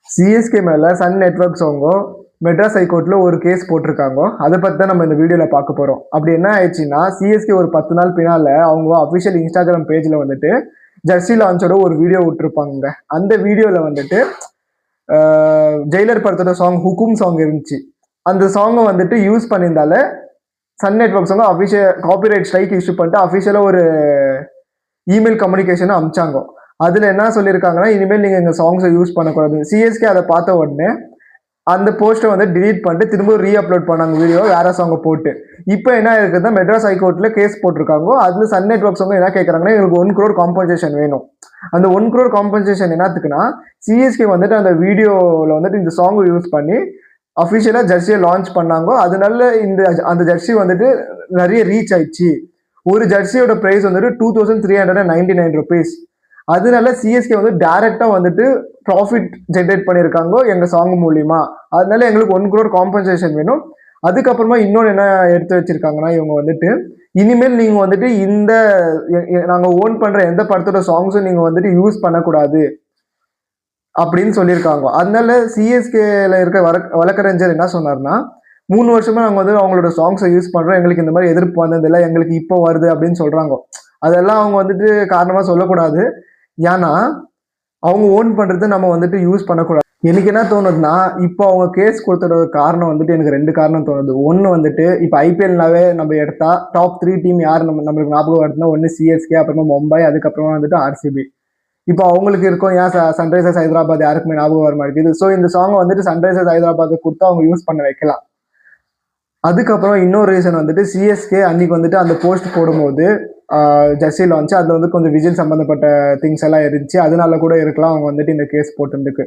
CSK மேலே Sun networks அவங்க மெட்ராஸ் ஹைகோர்ட்டில் ஒரு கேஸ் போட்டிருக்காங்க. அதை பற்றி தான் நம்ம இந்த வீடியோவில் பார்க்க போகிறோம். அப்படி என்ன ஆயிடுச்சுன்னா, சிஎஸ்கே ஒரு 10 நாள் பின்னால் அவங்க அஃபிஷியல் இன்ஸ்டாகிராம் பேஜில் வந்துட்டு ஜெர்சி லான்ச்சோட ஒரு வீடியோ விட்டுருப்பாங்க. அந்த வீடியோவில் வந்துட்டு ஜெயிலர் படத்தோட சாங் ஹுக்கும் சாங் இருந்துச்சு. அந்த சாங்கை வந்துட்டு யூஸ் பண்ணியிருந்தால சன் நெட்வொர்க்ஸ் அவங்க அஃபிஷியல் காப்பிரைட் ஸ்ட்ரைக் இஷ்யூ பண்ணிட்டு அஃபிஷியலாக ஒரு இமெயில் கம்யூனிகேஷனை அமிச்சாங்க. அதில் என்ன சொல்லியிருக்காங்கன்னா, இனிமேல் நீங்கள் எங்கள் சாங்ஸை யூஸ் பண்ணக்கூடாது. சிஎஸ்கே அதை பார்த்த உடனே அந்த போஸ்ட்டை வந்து டிலீட் பண்ணிட்டு திரும்ப ரீஅப்லோட் பண்ணாங்க வீடியோ வேற சாங்கை போட்டு. இப்போ என்ன இருக்குதுன்னா, மெட்ராஸ் ஹைகோர்ட்டில் கேஸ் போட்டிருக்காங்க. அதில் சன் நெட்வொர்க்ஸ் அவங்க என்ன கேட்குறாங்கன்னா, எங்களுக்கு 1 crore காம்பன்சேஷன் வேணும். அந்த 1 crore காம்பன்சேஷன் என்னத்துக்குன்னா, சிஎஸ்கே வந்துட்டு அந்த வீடியோவில் வந்துட்டு இந்த சாங்கை யூஸ் பண்ணி அஃபிஷியலாக ஜெர்சியை லான்ச் பண்ணாங்க. அதனால அந்த ஜெர்சி வந்துட்டு நிறைய ரீச் ஆயிடுச்சு. ஒரு ஜெர்சியோட ப்ரைஸ் வந்துட்டு 2399 rupees. அதனால சிஎஸ்கே வந்து டைரக்டா வந்துட்டு ப்ராஃபிட் ஜென்ரேட் பண்ணியிருக்காங்க எங்க சாங் மூலியமா. அதனால எங்களுக்கு 1 crore காம்பன்சேஷன் வேணும். அதுக்கப்புறமா இன்னொன்று என்ன எடுத்து வச்சிருக்காங்கன்னா, இவங்க வந்துட்டு இனிமேல் நீங்க வந்துட்டு இந்த நாங்க ஓன் பண்ற எந்த படத்தோட சாங்ஸும் நீங்க வந்துட்டு யூஸ் பண்ணக்கூடாது அப்படின்னு சொல்லியிருக்காங்க. அதனால சிஎஸ்கேல இருக்க வழக்கறிஞர் என்ன சொன்னார்னா, 3 வருஷமா நாங்க வந்து அவங்களோட சாங்ஸை யூஸ் பண்றோம், எங்களுக்கு இந்த மாதிரி எதிர்ப்பு வந்ததில்லை, எங்களுக்கு இப்போ வருது அப்படின்னு சொல்றாங்க. அதெல்லாம் அவங்க வந்துட்டு காரணமா சொல்லக்கூடாது. ஏன்னா அவங்க ஓன் பண்றது நம்ம வந்துட்டு யூஸ் பண்ணக்கூடாது. எனக்கு என்ன தோணுதுன்னா, இப்போ அவங்க கேஸ் கொடுத்தோட காரணம் வந்துட்டு எனக்கு 2 காரணம் தோணுது. ஒன்று வந்துட்டு இப்போ ஐபிஎல்னாவே நம்ம எடுத்தா டாப் 3 டீம் யார் நம்மளுக்கு ஞாபகம் வருதுன்னா, ஒன்று சிஎஸ்கே, அப்புறமா மும்பை, அதுக்கப்புறமா வந்துட்டு ஆர்சிபி. இப்போ அவங்களுக்கு இருக்கும், ஏன் சன்ரைசர்ஸ் ஹைதராபாத் யாருக்குமே ஞாபகம் வர மாட்டேங்குது. ஸோ இந்த சாங்கை வந்துட்டு சன்ரைசர்ஸ் ஹைதராபாத் கொடுத்தா அவங்க யூஸ் பண்ண வைக்கலாம். அதுக்கப்புறம் இன்னொரு ரீசன் வந்துட்டு, சிஎஸ்கே அன்னைக்கு வந்துட்டு அந்த போஸ்ட் போடும்போது ஜெர்சி லான்ச் அதில் வந்து கொஞ்சம் விஜய் சம்மந்தப்பட்ட திங்ஸ் எல்லாம் இருந்துச்சு. அதனால கூட இருக்கலாம் அவங்க வந்துட்டு இந்த கேஸ் போட்டிருந்துக்கு.